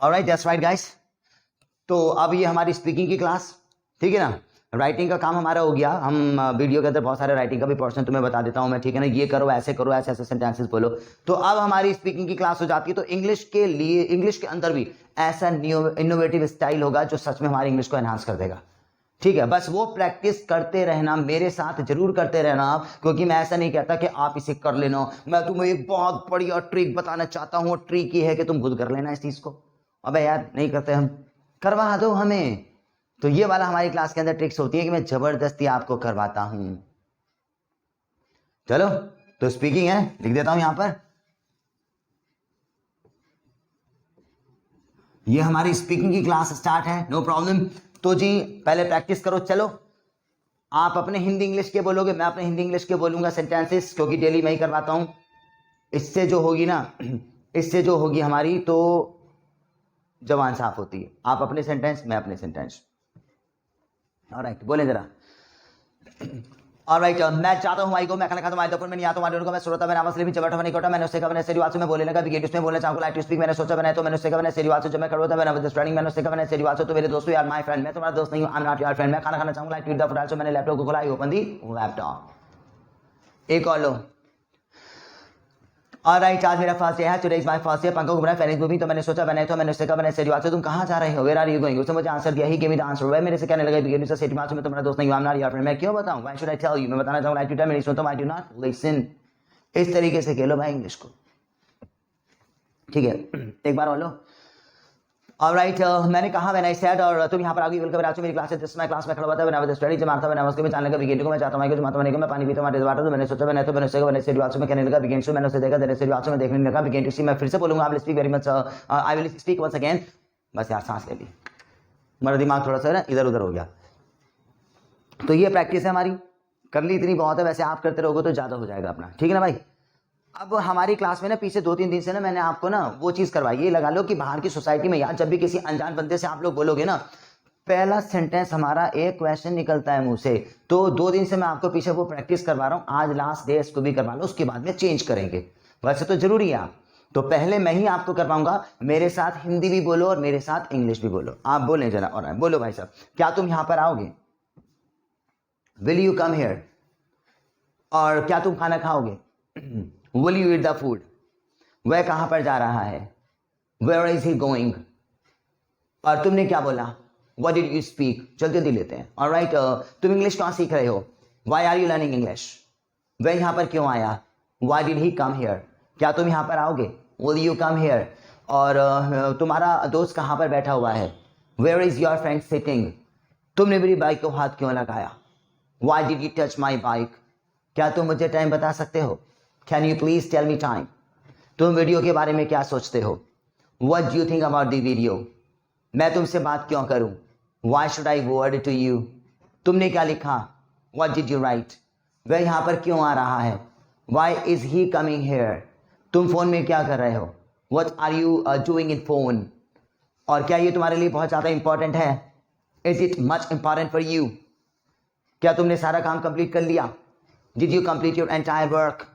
Alright, that's right guys. तो अब ये हमारी स्पीकिंग की क्लास, ठीक है ना। राइटिंग का काम हमारा हो गया। हम वीडियो के अंदर बहुत सारे राइटिंग का भी पोर्शन तुम्हें बता देता हूं मैं, ठीक है ना। ये करो, ऐसे करो, ऐसे ऐसे सेंटेंसेस बोलो। तो अब हमारी स्पीकिंग की क्लास हो जाती है। तो इंग्लिश के लिए, इंग्लिश के अंदर भी ऐसा न्यू इनोवेटिव स्टाइल होगा जो सच में हमारी इंग्लिश को एनहांस कर देगा, ठीक है। बस वो प्रैक्टिस करते रहना, मेरे साथ जरूर करते रहना आप, क्योंकि मैं ऐसा नहीं कहता कि आप इसे कर लेना। मैं तुम्हें एक बहुत बढ़िया ट्रिक बताना चाहता हूँ, ट्रिक ये है कि तुम खुद कर लेना इस चीज को। अबे यार नहीं करते हम, करवा दो हमें। तो ये वाला हमारी क्लास के अंदर ट्रिक्स होती है कि मैं जबरदस्ती आपको करवाता हूं। चलो, तो स्पीकिंग है, लिख देता हूं यहां पर। ये हमारी स्पीकिंग की क्लास स्टार्ट है, नो प्रॉब्लम। तो जी पहले प्रैक्टिस करो। चलो, आप अपने हिंदी इंग्लिश के बोलोगे, मैं अपने हिंदी इंग्लिश के बोलूंगा सेंटेंसेस, क्योंकि डेली मैं ही करवाता हूं। इससे जो होगी ना, इससे जो होगी हमारी तो जबान साफ होती है। आप अपने सेंटेंस, मैं अपने सेंटेंस। ऑलराइट, बोले जरा। ऑलराइट, मैं चाहता हूं भाई को, मैं खाना खाता हूं दोपहर में, नहीं आता हूं को मैं सुरता मैंने आवाज ले भी चबटा मैंने कोटा मैंने उससे कहा मैंने सेरिवाल से मैं बोलने लगा बिगेट उसमें बोलना चाहूंगा लाइट टू स्पीक मैंने सोचा मैंने तो मैंने उससे कहा मैंने सेरिवाल से जब मैं करता मैंने विद स्टार्टिंग मैंने उससे कहा मैंने सेरिवाल से तो मेरे दोस्तों यार माय फ्रेंड, मैं तुम्हारा दोस्त नहीं हूं, I am not your friend. मैं खाना खाना चाहूंगा लाइट टू द फटाल, सो मैंने लैपटॉप को खोला, आई ओपन दी लैपटॉप। एक और लो। ऑलराइट, आज मेरा फर्स्ट डे है, today is my first day. पंखा घूम रहा है, फैन इज मूविंग, तो मैंने सोचा मैंने तो मैंने उससे कहा मैंने सेरिवाल से तुम कहां जा रहे हो, वेयर आर यू गोइंग। उसने मुझे आंसर दिया, ही गिव मी द आंसर। वह मेरे से कहने लगा बिगेट से सेरिवाल से मैं तुम्हारा दोस्त नहीं हूं, I am not your friend. मैं क्यों बताऊं, why should I tell you. मैं बताना चाहूंगा लाइट टू टेल, मेरी सुनता हूं, आई डू नॉट लिसन। इस तरीके से कह लो भाई इंग्लिश को, ठीक है। एक बार बोलो। ऑलराइट, मैंने कहा मैंने सेड, और तुम यहाँ पर आगे वेलकम राजू मेरी क्लास है, जिसमें क्लास में खड़ा हुआ था मैंने स्टडी जमा था मैंने उसके में जानने का बिगेन को मैं चाहता हूं कि माता मैंने मैं पानी पीता हूं वाटर, तो मैंने सोचा मैंने तो मैंने उससे से रिवाज में कहने लगा बिगेन से मैंने उसे देखा देने से रिवाज में देखने लगा बिगेन टू सी। मैं फिर से बोलूंगा, I will speak very much, I will speak once again. बस यार सांस ले ली, मेरा दिमाग थोड़ा सा ना इधर उधर हो गया। तो ये प्रैक्टिस है हमारी, कर ली इतनी बहुत है, वैसे आप करते रहोगे तो ज्यादा हो जाएगा अपना, ठीक है ना भाई। अब हमारी क्लास में ना पीछे 2-3 दिन से ना मैंने आपको ना वो चीज करवाई, ये लगा लो कि बाहर की सोसाइटी में यार जब भी किसी अनजान बंदे से आप लोग बोलोगे ना, पहला सेंटेंस हमारा एक क्वेश्चन निकलता है मुंह से। तो 2 दिन से मैं आपको पीछे वो प्रैक्टिस करवा रहा हूं, आज लास्ट डे, इसको भी करवा लो, उसके बाद में चेंज करेंगे। वैसे तो जरूरी है आप, तो पहले मैं ही आपको करवाऊंगा, मेरे साथ हिंदी भी बोलो और मेरे साथ इंग्लिश भी बोलो। आप बोले जरा, और बोलो भाई साहब, क्या तुम यहां पर आओगे, विल यू कम हियर। और क्या तुम खाना खाओगे, will you eat the food. वह कहां पर जा रहा है, वेयर इज ही गोइंग। और तुमने क्या बोला, व्हाट डिड यू स्पीक। जल्दी जल्दी लेते हैं। ऑलराइट, तुम इंग्लिश कहां सीख रहे हो, why are you learning English. वह यहां पर क्यों आया, why did he come here. क्या तुम यहां पर आओगे, विल यू कम हियर। और तुम्हारा दोस्त कहां पर बैठा हुआ है, where is your friend sitting. तुमने मेरी बाइक को हाथ क्यों लगाया, why did you touch my bike. क्या तुम मुझे टाइम बता सकते हो, can you please tell me time. तुम वीडियो के बारे में क्या सोचते हो, what do you think about the video. मैं तुमसे बात क्यों करूं, why should I word to you. तुमने क्या लिखा, व्हाट डिड यू राइट। वह यहां पर क्यों आ रहा है, why is he coming here. तुम फोन में क्या कर रहे हो, what are you doing in phone. और क्या ये तुम्हारे लिए बहुत ज्यादा इंपॉर्टेंट है, is it much important for you. क्या तुमने सारा काम कंप्लीट कर लिया, did you complete your entire work.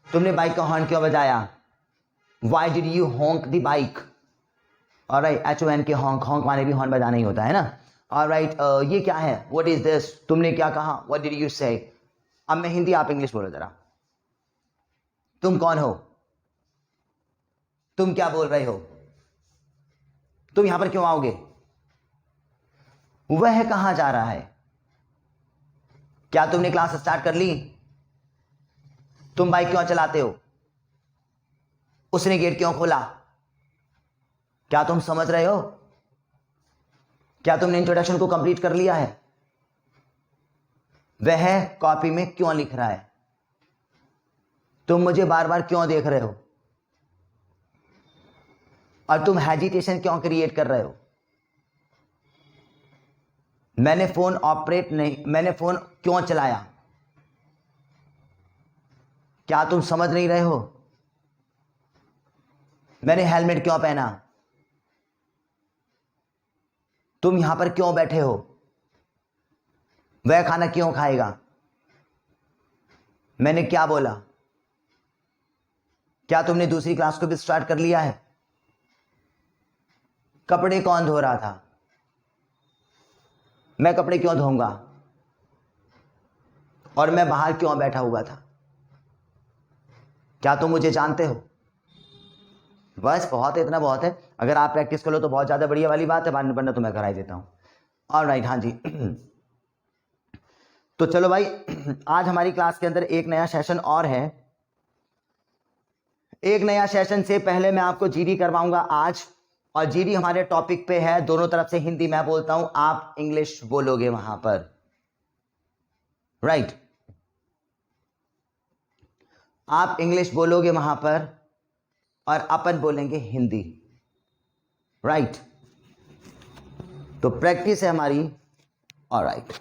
तुमने बाइक का हॉर्न क्यों बजाया, why did you honk the bike. Alright, HON के हॉन्क, हॉन्क माने भी हॉर्न बजाना ही होता है ना। ऑलराइट, ये क्या है, व्हाट इज दिस। तुमने क्या कहा, व्हाट डिड यू से। अब मैं हिंदी, आप इंग्लिश बोलो जरा। तुम कौन हो, तुम क्या बोल रहे हो, तुम यहां पर क्यों आओगे, वह कहां जा रहा है। क्या तुमने क्लास स्टार्ट कर ली, तुम बाइक क्यों चलाते हो, उसने गेट क्यों खोला। क्या तुम समझ रहे हो, क्या तुमने इंट्रोडक्शन को कंप्लीट कर लिया है। वह कॉपी में क्यों लिख रहा है, तुम मुझे बार बार क्यों देख रहे हो, और तुम हेजिटेशन क्यों क्रिएट कर रहे हो। मैंने फोन ऑपरेट नहीं, मैंने फोन क्यों चलाया। क्या तुम समझ नहीं रहे हो, मैंने हेलमेट क्यों पहना। तुम यहां पर क्यों बैठे हो, वह खाना क्यों खाएगा। मैंने क्या बोला। क्या तुमने दूसरी क्लास को भी स्टार्ट कर लिया है, कपड़े कौन धो रहा था? मैं कपड़े क्यों धोऊंगा? और मैं बाहर क्यों बैठा हुआ था? क्या तुम मुझे जानते हो? बस बहुत है, इतना बहुत है। अगर आप प्रैक्टिस करो तो बहुत ज़्यादा बढ़िया वाली बात है, वरना तो मैं कराई देता हूँ। ऑलराइट, हाँ जी। तो चलो भाई, आज हमारी क्लास के अंदर एक नया सेशन और है। एक नया सेशन से पहले मैं आपको जीडी करवाऊंगा आज, और जीडी हमारे टॉपिक पे है। दोनों तरफ से हिंदी मैं बोलता हूं, आप इंग्लिश बोलोगे वहां पर, राइट? आप इंग्लिश बोलोगे वहां पर और अपन बोलेंगे हिंदी, राइट? तो प्रैक्टिस है हमारी। ऑलराइट,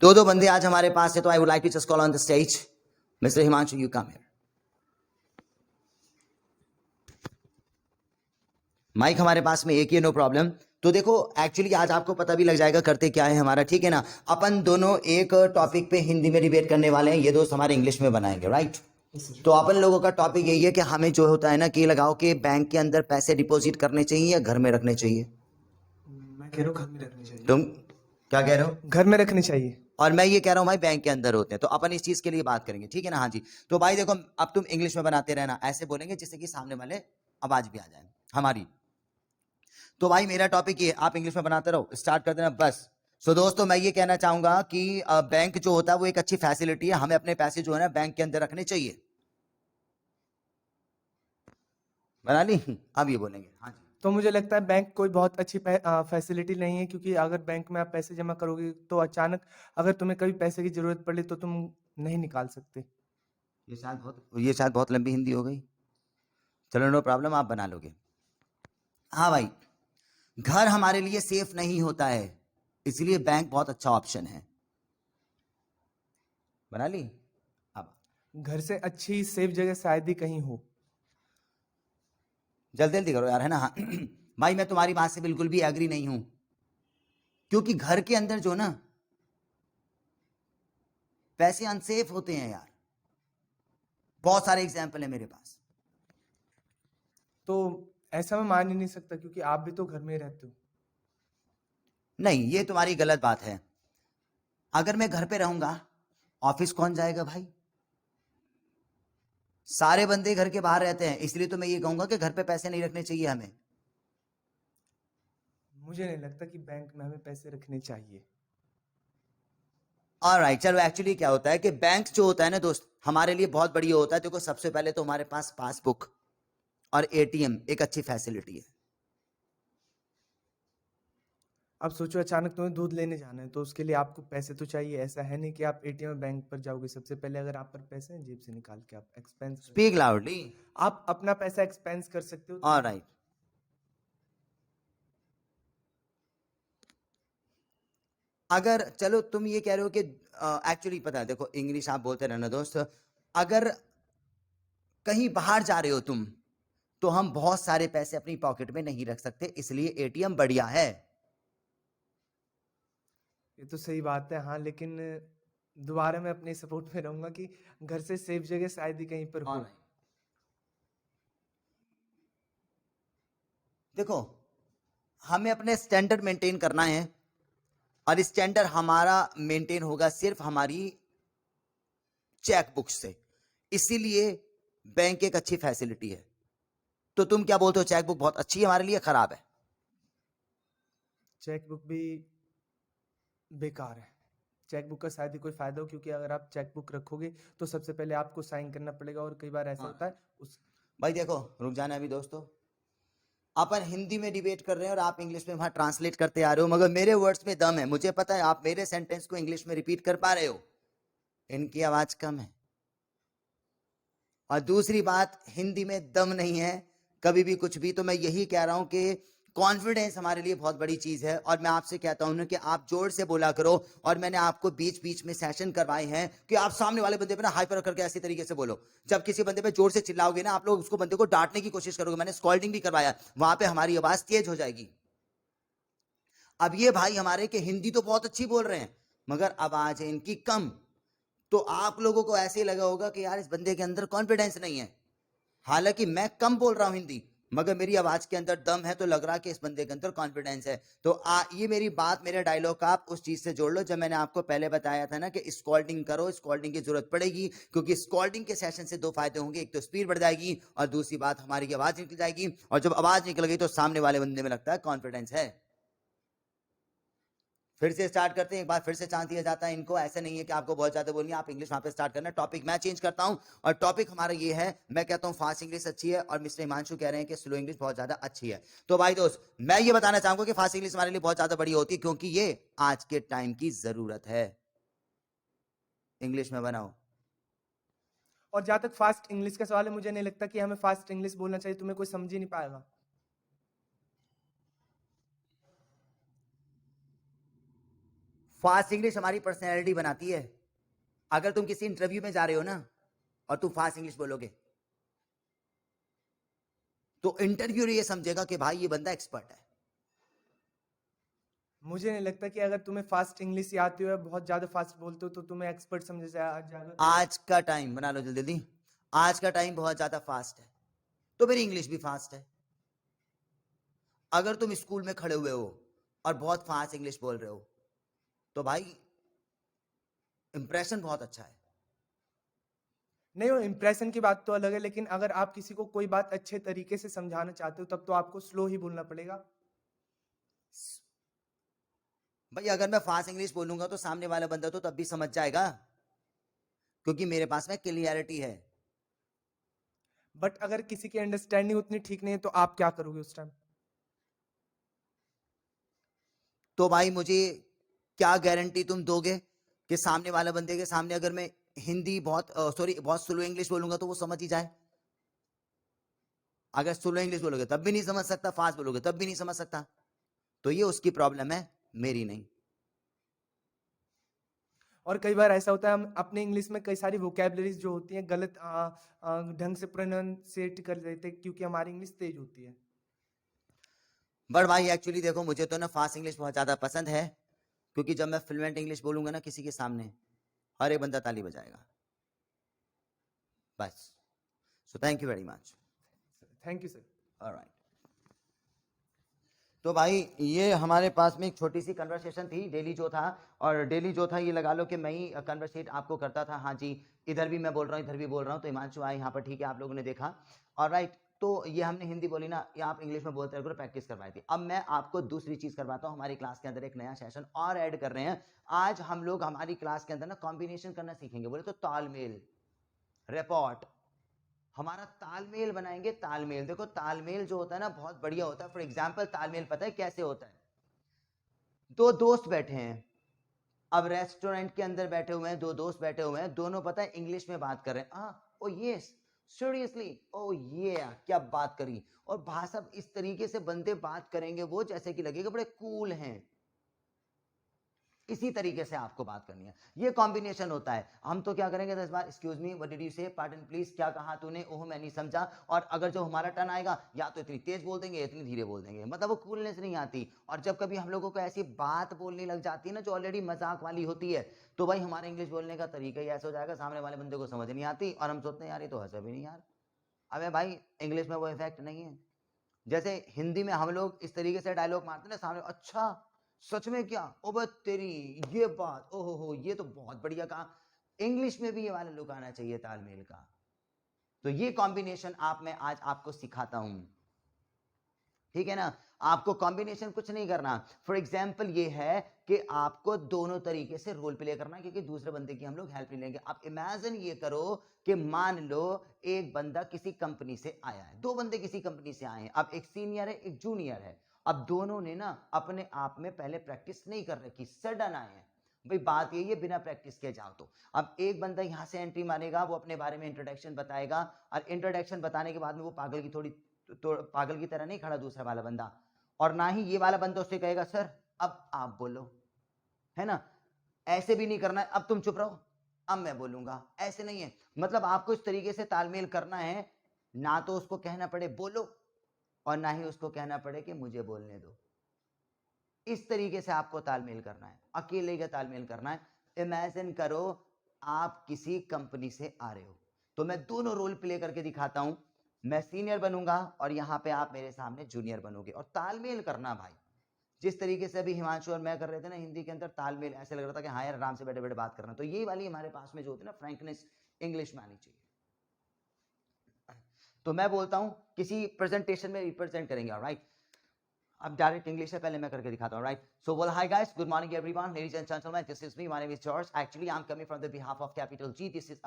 दो बंदे आज हमारे पास है, तो I would like to just call on the stage mister Himanshu, you come here. Mike हमारे पास में एक ही है, नो प्रॉब्लम। तो देखो, एक्चुअली आज आपको पता भी लग जाएगा करते क्या है हमारा, ठीक है ना? अपन दोनों एक टॉपिक पे हिंदी में डिबेट करने वाले हैं, ये दोस्त हमारे इंग्लिश में बनाएंगे, राइट? तो अपन लोगों का टॉपिक यही है कि हमें जो होता है ना, कि लगाओ कि बैंक के अंदर पैसे डिपॉजिट करने चाहिए या घर में रखने चाहिए? मैं कह रहा हूँ घर में रखनी चाहिए। तुम क्या कह रहे हो? घर में रखनी चाहिए। और मैं ये कह रहा हूँ भाई बैंक के अंदर होते हैं। तो अपन इस चीज के लिए बात करेंगे, ठीक है ना? हाँ जी। तो भाई देखो, अब तुम इंग्लिश में बनाते रहना, ऐसे बोलेंगे जिससे कि सामने वाले आवाज भी आ जाए हमारी। तो भाई मेरा टॉपिक ये, आप इंग्लिश में बनाते रहो, स्टार्ट कर देना बस। सो दोस्तों, मैं ये कहना चाहूंगा कि बैंक जो होता है वो एक अच्छी फैसिलिटी है, हमें अपने पैसे जो है ना बैंक के अंदर रखने चाहिए। बना ली? अब ये बोलेंगे हाँ जी। तो मुझे लगता है बैंक कोई बहुत अच्छी फैसिलिटी नहीं है, क्योंकि अगर बैंक में आप पैसे जमा करोगे तो अचानक अगर तुम्हें कभी पैसे की जरूरत पड़ी तो तुम नहीं निकाल सकते। ये शायद बहुत लंबी हिंदी हो गई। चलो नो प्रॉब्लम, आप बना लोगे। हाँ भाई, घर हमारे लिए सेफ नहीं होता है, इसलिए बैंक बहुत अच्छा ऑप्शन है। बना ली? अब घर से अच्छी सेफ जगह शायद ही कहीं हो। जल्दी जल्दी करो यार, है ना? हाँ। भाई मैं तुम्हारी बात से बिल्कुल भी एग्री नहीं हूं, क्योंकि घर के अंदर जो ना पैसे अनसेफ होते हैं यार, बहुत सारे एग्जाम्पल है मेरे पास। तो ऐसा मैं मान ही नहीं सकता, क्योंकि आप भी तो घर में ही रहते हो। नहीं, ये तुम्हारी गलत बात है। अगर मैं घर पे रहूंगा, ऑफिस कौन जाएगा भाई? सारे बंदे घर के बाहर रहते हैं, इसलिए तो मैं ये कहूंगा कि घर पे पैसे नहीं रखने चाहिए हमें। मुझे नहीं लगता कि बैंक में हमें पैसे रखने चाहिए। ऑलराइट, चलो एक्चुअली क्या होता है कि बैंक जो होता है ना दोस्त, हमारे लिए बहुत बढ़िया होता है। देखो, सबसे पहले तो हमारे पास पासबुक और एटीएम एक अच्छी फैसिलिटी है। अब सोचो, अचानक तुम्हें दूध लेने जाना है तो उसके लिए आपको पैसे तो चाहिए। ऐसा है नहीं कि आप एटीएम बैंक पर जाओगे, सबसे पहले अगर आप पर पैसे हैं जेब से निकाल के आप एक्सपेंस स्पीक लाउडली। आप अपना पैसा एक्सपेंस कर सकते हो। ऑलराइट, अगर चलो तुम ये कह रहे हो कि एक्चुअली पता है, देखो इंग्लिश आप बोलते रहना दोस्त। अगर कहीं बाहर जा रहे हो तुम, तो हम बहुत सारे पैसे अपनी पॉकेट में नहीं रख सकते, इसलिए एटीएम बढ़िया है। ये तो सही बात है, हाँ, लेकिन दोबारा मैं अपने सपोर्ट में रहूंगा कि घर से सेफ जगह शायद ही कहीं पर हो। देखो, हमें अपने स्टैंडर्ड मेंटेन करना है, और स्टैंडर्ड हमारा मेंटेन होगा सिर्फ हमारी चेकबुक से, इसीलिए बैंक एक अच्छी फैसिलिटी है। तो तुम क्या बोलते हो, चेकबुक बहुत अच्छी है हमारे लिए, खराब है? चेकबुक भी बेकार है। चेकबुक का शायद ही कोई फायदा हो, क्योंकि अगर आप चेकबुक रखोगे तो सबसे पहले आपको साइन करना पड़ेगा, और कई बार ऐसा होता है भाई देखो, रुक जाना अभी दोस्तों, अपन हिंदी में डिबेट कर रहे हैं और आप इंग्लिश में वहां ट्रांसलेट करते आ रहे हो, मगर मेरे वर्ड्स में दम है। मुझे पता है आप मेरे सेंटेंस को इंग्लिश में रिपीट कर पा रहे हो, इनकी आवाज कम है। और दूसरी बात, हिंदी में दम नहीं है कभी भी कुछ भी। तो मैं यही कह रहा हूं कि कॉन्फिडेंस हमारे लिए बहुत बड़ी चीज है, और मैं आपसे कहता हूं ना कि आप जोर से बोला करो। और मैंने आपको बीच बीच में सेशन करवाए हैं कि आप सामने वाले बंदे पे ना हाइपर करके ऐसे तरीके से बोलो। जब किसी बंदे पे जोर से चिल्लाओगे ना, आप लोग उसको बंदे को डांटने की कोशिश करोगे, मैंने स्कॉल्डिंग भी करवाया, वहां पे हमारी आवाज तेज हो जाएगी। अब ये भाई हमारे के हिंदी तो बहुत अच्छी बोल रहे हैं, मगर आवाज है इनकी कम, तो आप लोगों को ऐसे ही लगा होगा कि यार इस बंदे के अंदर कॉन्फिडेंस नहीं है। हालांकि मैं कम बोल रहा हूं हिंदी, मगर मेरी आवाज के अंदर दम है, तो लग रहा कि इस बंदे के अंदर कॉन्फिडेंस है। तो ये मेरी बात, मेरे डायलॉग का आप उस चीज से जोड़ लो जब मैंने आपको पहले बताया था ना कि स्कॉल्डिंग करो, स्कॉल्डिंग की जरूरत पड़ेगी, क्योंकि स्कॉल्डिंग के सेशन से दो फायदे होंगे, एक तो स्पीड बढ़ जाएगी और दूसरी बात हमारी आवाज निकल जाएगी, और जब आवाज निकल गई तो सामने वाले बंदे में लगता है कॉन्फिडेंस है। फिर से स्टार्ट करते हैं, एक बार फिर से चांस दिया जाता है इनको। ऐसा नहीं है कि आपको बहुत ज्यादा बोलनी है, आप इंग्लिश वहां पे स्टार्ट करना। टॉपिक मैं चेंज करता हूं और टॉपिक हमारा ये है, मैं कहता हूं फास्ट इंग्लिश अच्छी है और मिस्टर हिमांशु कह रहे हैं कि स्लो इंग्लिश बहुत ज्यादा अच्छी है। तो भाई दोस्त, मैं ये बताना चाहूंगा कि फास्ट इंग्लिश हमारे लिए बहुत ज्यादा बढ़िया होती है, क्योंकि ये आज के टाइम की जरूरत है। इंग्लिश में बनाओ। और जहाँ तक फास्ट इंग्लिश का सवाल है, मुझे नहीं लगता कि हमें फास्ट इंग्लिश बोलना चाहिए, तुम्हें कोई समझ ही नहीं पाएगा। फास्ट इंग्लिश हमारी पर्सनैलिटी बनाती है। अगर तुम किसी इंटरव्यू में जा रहे हो ना और तुम फास्ट इंग्लिश बोलोगे, तो इंटरव्यूअर ये समझेगा कि भाई ये बंदा एक्सपर्ट है। मुझे नहीं लगता कि अगर तुम्हें फास्ट इंग्लिश आती हो या बहुत ज्यादा फास्ट बोलते हो तो तुम्हें एक्सपर्ट समझा जाएगा। आज का टाइम बना लो जल्दी जल्दी, आज का टाइम बहुत ज्यादा फास्ट है, तो मेरी इंग्लिश भी फास्ट है। अगर तुम स्कूल में खड़े हुए हो और बहुत फास्ट इंग्लिश बोल रहे हो, तो भाई इंप्रेशन बहुत अच्छा है। नहीं, वो इंप्रेशन की बात तो अलग है, लेकिन अगर आप किसी को कोई बात अच्छे तरीके से समझाना चाहते हो तब तो आपको स्लो ही बोलना पड़ेगा। भाई अगर मैं फास्ट इंग्लिश बोलूंगा तो सामने वाला बंदा तो तब भी समझ जाएगा, क्योंकि मेरे पास में क्लियरिटी है। बट अगर किसी की अंडरस्टैंडिंग उतनी ठीक नहीं है तो आप क्या करोगे उस टाइम? तो भाई मुझे क्या गारंटी तुम दोगे कि सामने वाला बंदे के सामने अगर मैं हिंदी बहुत स्लो इंग्लिश बोलूंगा तो वो समझ ही जाए? अगर स्लो इंग्लिश बोलोगे तब भी नहीं समझ सकता, फास्ट बोलोगे तब भी नहीं समझ सकता, तो ये उसकी प्रॉब्लम है, मेरी नहीं। और कई बार ऐसा होता है, हम अपने इंग्लिश में कई सारी वोकेबलरीज जो होती हैं गलत ढंग से प्रोनाउंसिएट कर देते हैं क्योंकि हमारी इंग्लिश तेज होती है। बट भाई एक्चुअली देखो, मुझे तो ना फास्ट इंग्लिश बहुत ज्यादा पसंद है, क्योंकि जब मैं फ्लुएंट इंग्लिश बोलूंगा ना किसी के सामने, हर एक बंदा ताली बजाएगा। बस। So thank you very much. Thank you sir. Alright. तो भाई ये हमारे पास में एक छोटी सी कन्वर्सेशन थी, डेली जो था, और डेली जो था ये लगा लो कि मैं ही कन्वर्सेट आपको करता था। हाँ जी, इधर भी मैं बोल रहा हूँ, इधर भी बोल रहा हूँ, तो हिमांशु आए यहाँ पर, ठीक है, आप लोगों ने देखा। ऑलराइट, तो ये हमने हिंदी बोली ना, ये आप इंग्लिश में बोलते रहो, प्रैक्टिस करवाई थी। अब मैं आपको दूसरी चीज करवाता हूँ, हमारी क्लास के अंदर एक नया सेशन और ऐड कर रहे हैं। आज हम लोग हमारी क्लास के अंदर ना कॉम्बिनेशन करना सीखेंगे, बोले तो तालमेल, रिपोर्ट, हमारा तालमेल बनाएंगे। तालमेल देखो, तालमेल जो होता है ना बहुत बढ़िया होता है। फॉर एग्जाम्पल तालमेल पता है कैसे होता है? दो दोस्त बैठे हैं, अब रेस्टोरेंट के अंदर बैठे हुए हैं, दो दोस्त बैठे हुए हैं, दोनों पता है इंग्लिश में बात कर रहे हैं। ओ यस, सीरियसली, ओ ये क्या बात करी, और भाषा इस तरीके से बंदे बात करेंगे वो जैसे कि लगेगा बड़े कूल हैं। इसी तरीके से आपको बात करनी है, ये कॉम्बिनेशन होता है। हम तो क्या करेंगे 10 बार excuse me, what did you say, pardon please, क्या कहा तूने, ओह मैं नहीं समझा। और अगर जो हमारा टर्न आएगा, या तो इतनी तेज बोल देंगे, इतनी धीरे बोल देंगे, मतलब वो कूलनेस नहीं आती। और जब कभी हम लोगों को ऐसी बात बोलनी लग जाती है ना जो ऑलरेडी मजाक वाली होती है, तो भाई हमारे इंग्लिश बोलने का तरीका ही ऐसा हो जाएगा, सामने वाले बंदे को समझ नहीं आती और हम सोचते हैं यार ये तो हंसा भी नहीं यार। अबे भाई इंग्लिश में वो इफेक्ट नहीं है। जैसे हिंदी में हम लोग इस तरीके से डायलॉग मारते हैं ना सामने, अच्छा सच में क्या, ओ बस तेरी, ये बात, ओहो हो, ये तो बहुत बढ़िया कहा। इंग्लिश में भी ये वाला लुक आना चाहिए तालमेल का। तो ये कॉम्बिनेशन आप मैं आज आपको सिखाता हूं, ठीक है ना। आपको कॉम्बिनेशन कुछ नहीं करना। फॉर एग्जाम्पल ये है कि आपको दोनों तरीके से रोल प्ले करना है, क्योंकि दूसरे बंदे की हम लोग हेल्प नहीं लेंगे। आप इमेजिन ये करो कि मान लो एक बंदा किसी कंपनी से आया है, दो बंदे किसी कंपनी से आए हैं, अब एक सीनियर है एक जूनियर है। अब दोनों ने ना अपने आप में पहले प्रैक्टिस नहीं कर रखी, सडन आए हैं। भाई बात यही है, बिना प्रैक्टिस के जाओ। तो अब एक बंदा यहां से एंट्री मारेगा, वो अपने बारे में इंट्रोडक्शन बताएगा, और इंट्रोडक्शन बताने के बाद में वो पागल की थोड़ी तो पागल की तरह नहीं खड़ा दूसरा वाला बंदा, और ना ही ये वाला बंदा उससे कहेगा सर अब आप बोलो, है ना। ऐसे भी नहीं करना है, अब तुम चुप रहो अब मैं बोलूंगा, ऐसे नहीं है। मतलब आपको इस तरीके से तालमेल करना है, ना तो उसको कहना पड़े बोलो और ना ही उसको कहना पड़े कि मुझे बोलने दो। इस तरीके से आपको तालमेल करना है, अकेले का तालमेल करना है। इमेजिन करो आप किसी कंपनी से आ रहे हो, तो मैं दोनों रोल प्ले करके दिखाता हूं। मैं सीनियर बनूंगा और यहां पे आप मेरे सामने जूनियर बनोगे, और तालमेल करना भाई। जिस तरीके से अभी हिमांशु और मैं कर रहे थे ना हिंदी के अंदर, तालमेल ऐसे लग रहा था कि हाँ यार आराम से बैठे बैठे बात करना, तो ये वाली हमारे पास में जो होती है ना फ्रैंकनेस, इंग्लिश में आनी चाहिए। तो मैं बोलता हूं किसी प्रेजेंटेशन में रिप्रेजेंट करेंगे, ऑलराइट। अब डायरेक्ट इंग्लिश है, पहले मैं करके दिखाता हूं, right. So well, hi guys, good morning everyone, ladies and gentleman, this is me, my name is George. Actually I am coming from the behalf of capital G. This is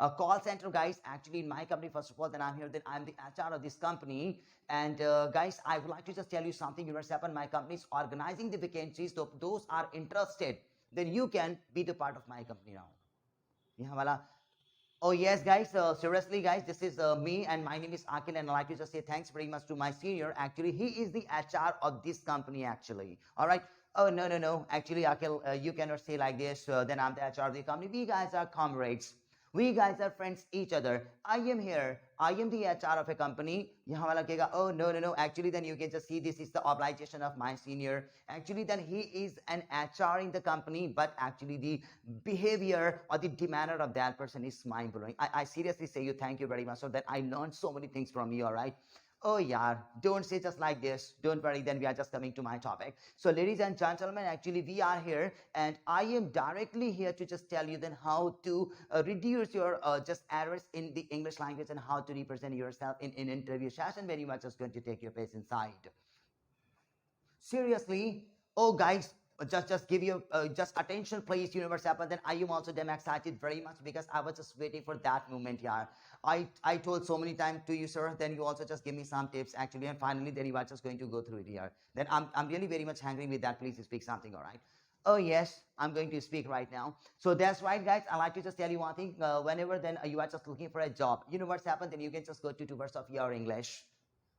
a call center, guys, actually in my company. First of all, then I'm here, then I'm the HR of this company. And guys, I would like to just tell you something. Universe happen, my company is organizing the vacancies, so if those are interested, then you can be the part of my company now. यहाँ वाला, oh yes, guys. Seriously, guys, this is me, and my name is Akhil, and I'd like to just say thanks very much to my senior. Actually, he is the HR of this company. Actually, all right. Oh no. Actually, Akhil, you cannot say like this. Then I'm the HR of the company. We guys are comrades. We guys are friends each other. I am here. I am the HR of a company. यहाँ वाला कहेगा, oh no. Actually, then you can just see this is the obligation of my senior. Actually, then he is an HR in the company, but actually the behavior or the demeanor of that person is mind blowing. I seriously say you thank you very much, so that I learned so many things from you. All right. Oh yeah, don't say just like this. Don't worry, then we are just coming to my topic. So ladies and gentlemen, actually we are here, and I am directly here to just tell you then how to reduce your just errors in the English language, and how to represent yourself in interview session when you are just going to take your place inside. Seriously, oh guys, just give you just attention please, universe happen. Then I am also damn excited very much, because I was just waiting for that moment. Yeah, I told so many times to you, sir, then you also just give me some tips actually, and finally then you are just going to go through it here. Then I'm really very much hungry with that. Please speak something. All right. Oh yes, I'm going to speak right now. So that's right, guys. I like to just tell you one thing. Whenever then you are just looking for a job, universe happen, then you can just go to 2 words of your English.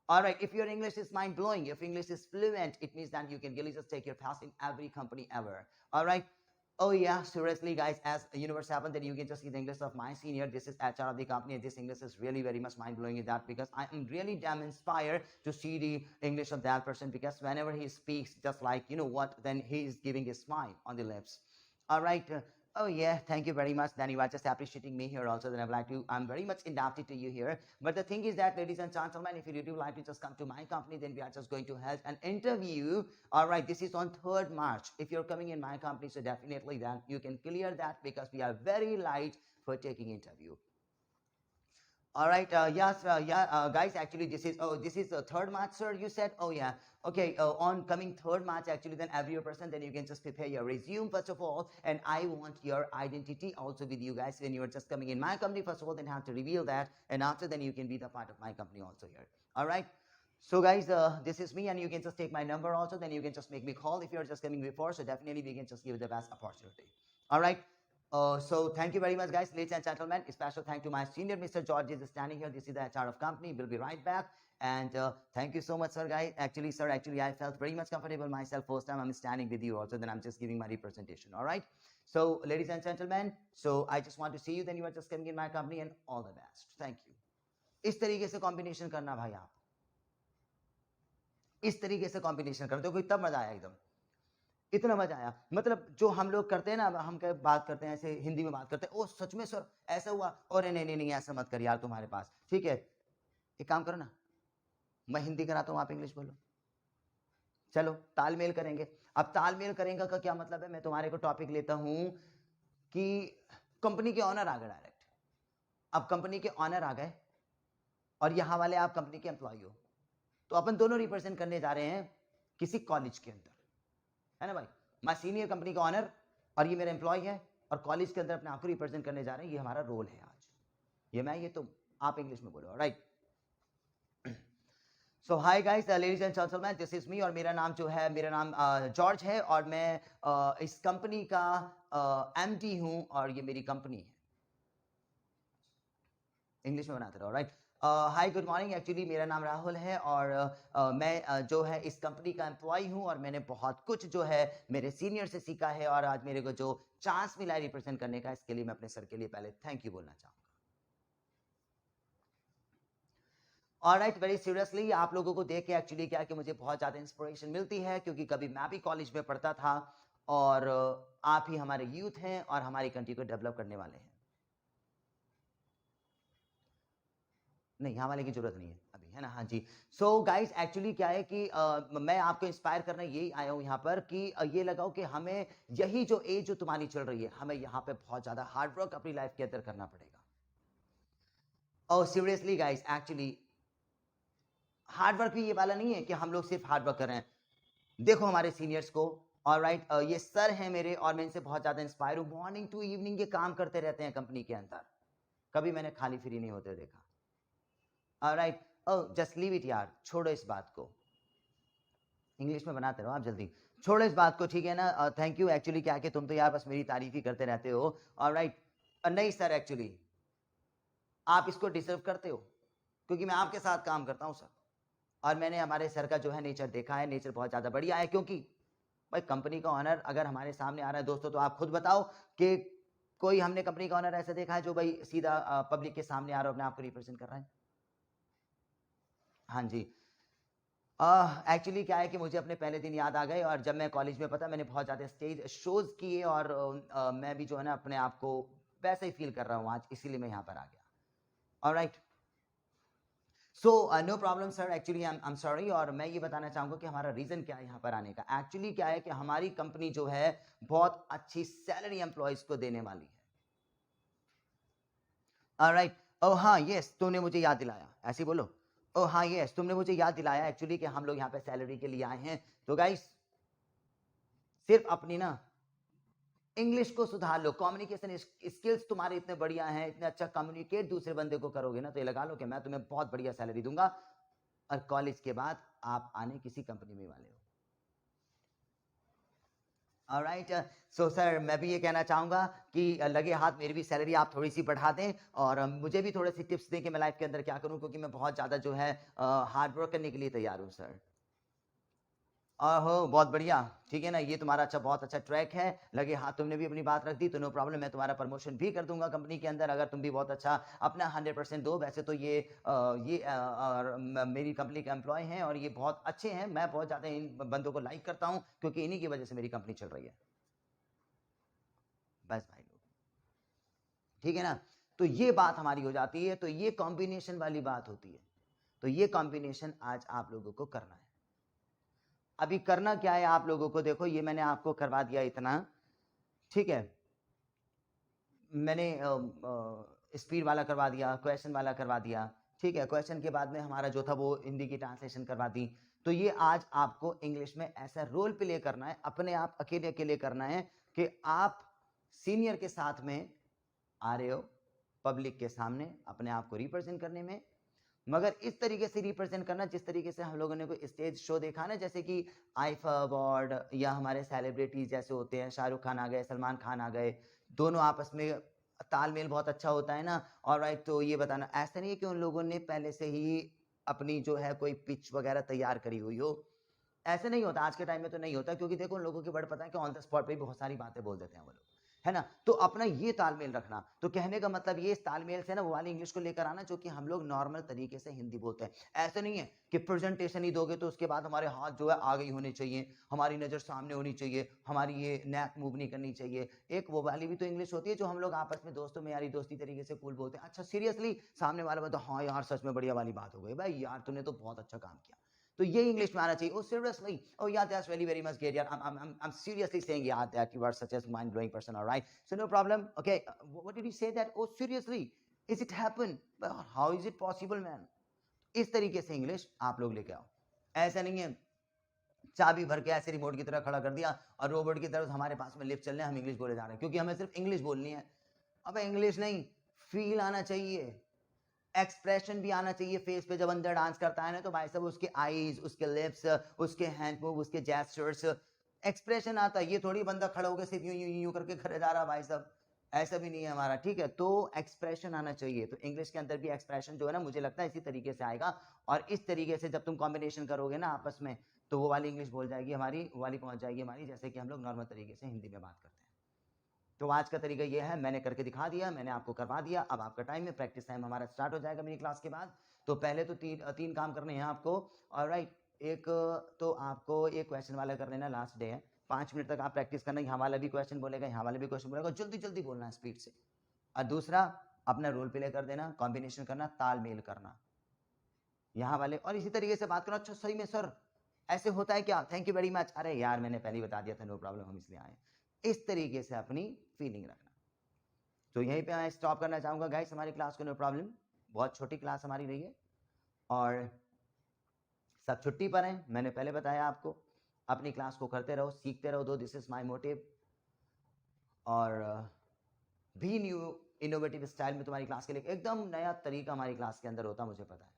All right, if your English is mind-blowing, if English is fluent, it means that you can really just take your pass in every company ever. All right. Oh yeah, seriously, guys, as a universe happened, then you can just see the English of my senior. This is HR of the company, and this English is really very much mind-blowing in that, because I am really damn inspired to see the English of that person, because whenever he speaks, just like, you know what, then he is giving a smile on the lips. All right. Oh yeah, thank you very much. Then you are just appreciating me here also. Then I'd like to, I'm very much indebted to you here. But the thing is that, ladies and gentlemen, if you really like to just come to my company, then we are just going to have an interview. All right, this is on 3rd March. If you're coming in my company, so definitely then you can clear that, because we are very light for taking interview. All right. Yes. Guys. Actually, this is 3rd March, sir. You said. Oh yeah. Okay. On coming 3rd March, actually, then every person, then you can just prepare your resume first of all, and I want your identity also with you guys when you are just coming in my company. First of all, then have to reveal that, and after then you can be the part of my company also here. All right. So guys, this is me, and you can just take my number also. Then you can just make me call if you're just coming before. So definitely we can just give the best opportunity. All right. So thank you very much, guys, ladies and gentlemen. A special thank to my senior, Mr. George, is standing here. This is the HR of company. We'll be right back. And thank you so much, sir, guys. Actually, sir, I felt very much comfortable myself. First time I'm standing with you also. Then I'm just giving my representation. All right. So, ladies and gentlemen, so I just want to see you. Then you are just coming in my company, and all the best. Thank you. इस तरीके से combination करना भाई, आप इस तरीके से combination करते हो, तब मजा आया एकदम। इतना मजा आया, मतलब जो हम लोग करते हैं ना, हम क्या बात करते हैं ऐसे हिंदी में बात करते हैं, ओ सच में सर ऐसा हुआ, और नहीं ऐसा मत कर यार तुम्हारे पास, ठीक है एक काम करो ना, मैं हिंदी कराता हूं, आप इंग्लिश बोलो, चलो तालमेल करेंगे। अब तालमेल करेंगे का क्या मतलब है, मैं तुम्हारे को टॉपिक लेता हूं कि कंपनी के ऑनर आ गए डायरेक्ट। अब कंपनी के ऑनर आ गए और यहां वाले आप कंपनी के एम्प्लॉय हो, तो अपन दोनों रिप्रेजेंट करने जा रहे हैं किसी कॉलेज के अंदर, है ना भाई। मैं सीनियर कंपनी का ऑनर और ये मेरा एम्प्लॉय है, और कॉलेज के अंदर अपने आप को रिप्रेजेंट करने जा रहे हैं। ये हमारा रोल है आज, ये मैं, ये तुम, आप इंग्लिश में बोलो, right. So hi guys, ladies and gentleman, this is me, और मेरा नाम जो है, मेरा नाम जॉर्ज है, और मैं इस कंपनी का एमडी हूं, और ये मेरी कंपनी है। इंग्लिश में बनाते रहो, right. Hi good morning, actually मेरा नाम राहुल है, और मैं जो है इस कंपनी का एम्प्लॉय हूं, और मैंने बहुत कुछ जो है मेरे सीनियर से सीखा है, और आज मेरे को जो चांस मिला है रिप्रेजेंट करने का, इसके लिए मैं अपने सर के लिए पहले थैंक यू बोलना चाहूंगा। ऑलराइट, वेरी सीरियसली, आप लोगों को देख के एक्चुअली क्या कि मुझे बहुत ज़्यादा इंस्पिरेशन मिलती है, क्योंकि कभी मैं भी कॉलेज में पढ़ता था, और आप ही हमारे यूथ हैं और हमारी कंट्री को डेवलप करने वाले हैं। नहीं, यहाँ वाले की जरूरत नहीं है अभी, है ना? हाँ जी। सो गाइस एक्चुअली क्या है कि मैं आपको इंस्पायर करने यही आया हूँ यहाँ पर कि ये लगाओ कि हमें यही जो एज जो तुम्हारी चल रही है, हमें यहाँ पे बहुत ज्यादा हार्ड वर्क अपनी लाइफ के अंदर करना पड़ेगा। और seriously guys actually hard work भी ये वाला नहीं है कि हम लोग सिर्फ हार्ड वर्क कर रहे हैं। देखो हमारे सीनियर्स को, ऑलराइट, ये सर हैं मेरे और मैं इनसे बहुत ज्यादा इंस्पायर हूँ। मॉर्निंग टू इवनिंग ये काम करते रहते हैं कंपनी के अंदर, कभी मैंने खाली फ्री नहीं होते देखा। Alright, oh just leave it यार, छोड़ो इस बात को, इंग्लिश में बनाते रहो आप जल्दी, छोड़ो इस बात को, ठीक है ना? Thank you. एक्चुअली क्या है कि तुम तो यार बस मेरी तारीफ ही करते रहते हो। ऑलराइट, नहीं सर, एक्चुअली आप इसको डिजर्व करते हो क्योंकि मैं आपके साथ काम करता हूं सर, और मैंने हमारे सर का जो है नेचर देखा है, नेचर बहुत ज्यादा बढ़िया है। क्योंकि भाई कंपनी का ऑनर अगर हमारे सामने आ रहा है दोस्तों, तो आप खुद बताओ कि कोई हमने कंपनी का ऑनर ऐसा देखा है जो भाई सीधा पब्लिक के सामने आ रहा है, अपने आप को रिप्रेजेंट कर रहा है? हाँ जी। एक्चुअली क्या है कि मुझे अपने पहले दिन याद आ गए, और जब मैं कॉलेज में पता मैंने बहुत ज़्यादा स्टेज शोज़ किए, और मैं भी जो है ना अपने आप को वैसे ही फील कर रहा हूँ आज, इसीलिए मैं यहाँ पर आ गया। Alright, so no problem sir, actually I am sorry. और मैं ये बताना चाहूँगा कि हमारा रीज़न क्या है यहाँ पर आने का। एक्चुअली क्या है कि हमारी कंपनी जो है बहुत अच्छी सैलरी एम्प्लॉयज़ को देने वाली है। ऑलराइट, ओह हाँ यस, तुमने मुझे याद दिलाया, ऐसे ही बोलो। ओह हाँ यस, तुमने मुझे याद दिलाया एक्चुअली कि हम लोग यहाँ पे सैलरी के लिए आए हैं। तो गाइस सिर्फ अपनी ना इंग्लिश को सुधार लो, कम्युनिकेशन स्किल्स तुम्हारे इतने बढ़िया हैं, इतने अच्छा कम्युनिकेट दूसरे बंदे को करोगे ना, तो ये लगा लो कि मैं तुम्हें बहुत बढ़िया सैलरी दूंगा, और कॉलेज के बाद आप आने किसी कंपनी में वाले हो। ऑलराइट, सो सर मैं भी ये कहना चाहूंगा कि लगे हाथ मेरी भी सैलरी आप थोड़ी सी बढ़ा दें, और मुझे भी थोड़े सी टिप्स दें कि मैं लाइफ के अंदर क्या करूं, क्योंकि मैं बहुत ज़्यादा जो है हार्ड वर्क करने के लिए तैयार हूं सर। हो बहुत बढ़िया, ठीक है ना? ये तुम्हारा अच्छा, बहुत अच्छा ट्रैक है। लगे हाँ तुमने भी अपनी बात रख दी, तो नो प्रॉब्लम, मैं तुम्हारा प्रमोशन भी कर दूंगा कंपनी के अंदर, अगर तुम भी बहुत अच्छा अपना 100% दो। वैसे तो मेरी कंपनी के एम्प्लॉय हैं और ये बहुत अच्छे हैं, मैं बहुत ज़्यादा इन बंदों को लाइक करता हूँ क्योंकि इन्हीं की वजह से मेरी कंपनी चल रही है। बस भाई लोग, ठीक है ना? तो ये बात हमारी हो जाती है, तो ये कॉम्बिनेशन वाली बात होती है। तो ये कॉम्बिनेशन आज आप लोगों को करना है। अभी करना क्या है आप लोगों को, देखो ये मैंने आपको करवा दिया इतना, ठीक है? मैंने स्पीड वाला करवा दिया, क्वेश्चन वाला करवा दिया, ठीक है? क्वेश्चन के बाद में हमारा जो था वो हिंदी की ट्रांसलेशन करवा दी। तो ये आज आपको इंग्लिश में ऐसा रोल प्ले करना है, अपने आप अकेले अकेले करना है कि आप सीनियर के साथ में आ रहे हो पब्लिक के सामने अपने आप को रिप्रेजेंट करने में, मगर इस तरीके से रिप्रेजेंट करना जिस तरीके से हम लोगों ने कोई स्टेज शो देखा ना, जैसे कि आईफा अवार्ड या हमारे सेलिब्रिटीज जैसे होते हैं, शाहरुख खान आ गए, सलमान खान आ गए, दोनों आपस में तालमेल बहुत अच्छा होता है ना। और राइट, तो ये बताना ऐसा नहीं है कि उन लोगों ने पहले से ही अपनी जो है कोई पिच वगैरह तैयार करी हुई हो, ऐसे नहीं होता, आज के टाइम में तो नहीं होता, क्योंकि देखो उन लोगों की बड़ा पता है कि ऑन द स्पॉट पे बहुत सारी बातें बोल देते हैं वो लोग, है ना? तो अपना ये तालमेल रखना, तो कहने का मतलब ये इस तालमेल से ना वो वाली इंग्लिश को लेकर आना जो कि हम लोग नॉर्मल तरीके से हिंदी बोलते हैं। ऐसे नहीं है कि प्रेजेंटेशन ही दोगे तो उसके बाद हमारे हाथ जो है आगे ही होने चाहिए, हमारी नज़र सामने होनी चाहिए, हमारी ये नेक मूव नहीं करनी चाहिए। एक वो वाली भी तो इंग्लिश होती है जो हम लोग आपस में दोस्तों में यारी दोस्ती तरीके से कूल बोलते हैं। अच्छा सीरियसली सामने वाला बोलता हाँ यार सच में बढ़िया वाली बात हो गई भाई, यार तूने तो बहुत अच्छा काम किया, तो ये इंग्लिश में आना चाहिए। Oh seriously, oh yeah, that's really very much great, yeah, I'm seriously saying yeah that you are such a mind blowing person, all right, so no problem, okay, what did you say that, oh seriously, is it happen, well, how is it possible man? इस तरीके से English आप लोग लेके आओ। ऐसा नहीं है चाबी भर के ऐसे रिमोट की तरह खड़ा कर दिया और रोबोट की तरह हमारे पास में लिफ्ट चल रहे हैं, हम इंग्लिश बोले जा रहे हैं क्योंकि हमें सिर्फ इंग्लिश बोलनी है। अब इंग्लिश नहीं, फील आना चाहिए, एक्सप्रेशन भी आना चाहिए फेस पे। जब अंदर डांस करता है ना तो भाई साहब उसके आईज, उसके लिप्स, उसके हैंड मूव, उसके जेस्चर्स, एक्सप्रेशन आता है। ये थोड़ी बंदा खड़ा होकर सिर्फ यूं यूं यूं करके खड़े जा रहा भाई साहब, ऐसा भी नहीं है हमारा, ठीक है? तो एक्सप्रेशन आना चाहिए। तो इंग्लिश के अंदर भी एक्सप्रेशन जो है ना मुझे लगता है इसी तरीके से आएगा, और इस तरीके से जब तुम कॉम्बिनेशन करोगे ना आपस में, तो वो वाली इंग्लिश बोल जाएगी हमारी, वो वाली पहुंच जाएगी हमारी, जैसे कि हम लोग नॉर्मल तरीके से हिंदी में बात करते हैं। तो आज का तरीका ये है, मैंने करके दिखा दिया, मैंने आपको करवा दिया। अब आपका टाइम है, प्रैक्टिस टाइम हमारा स्टार्ट हो जाएगा मेरी क्लास के बाद। तो पहले तो तीन काम करने हैं आपको, ऑलराइट। एक तो आपको एक क्वेश्चन वाला कर लेना, लास्ट डे है, 5 मिनट तक आप प्रैक्टिस करना, यहाँ वाला भी क्वेश्चन बोलेगा, यहाँ वाला भी क्वेश्चन बोलेगा, जल्दी जल्दी बोलना है स्पीड से। और दूसरा अपना रोल प्ले कर देना, कॉम्बिनेशन करना, तालमेल करना यहाँ वाले, और इसी तरीके से बात करना। अच्छा सही में सर ऐसे होता है क्या, थैंक यू वेरी मच, अरे यार मैंने पहले ही बता दिया था, नो प्रॉब्लम, हम इसलिए आए। इस तरीके से अपनी फीलिंग रखना। तो यहीं पे मैं स्टॉप करना चाहूँगा गाइस हमारी क्लास को, नो प्रॉब्लम। बहुत छोटी क्लास हमारी रही है और सब छुट्टी पर हैं, मैंने पहले बताया आपको। अपनी क्लास को करते रहो, सीखते रहो, दो दिस इज माई मोटिव। और भी न्यू इनोवेटिव स्टाइल में तुम्हारी क्लास के लिए एकदम नया तरीका हमारी क्लास के अंदर होता, मुझे पता है।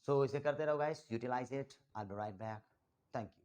सो इसे करते रहो guys, utilize it, I will be right back, thank you.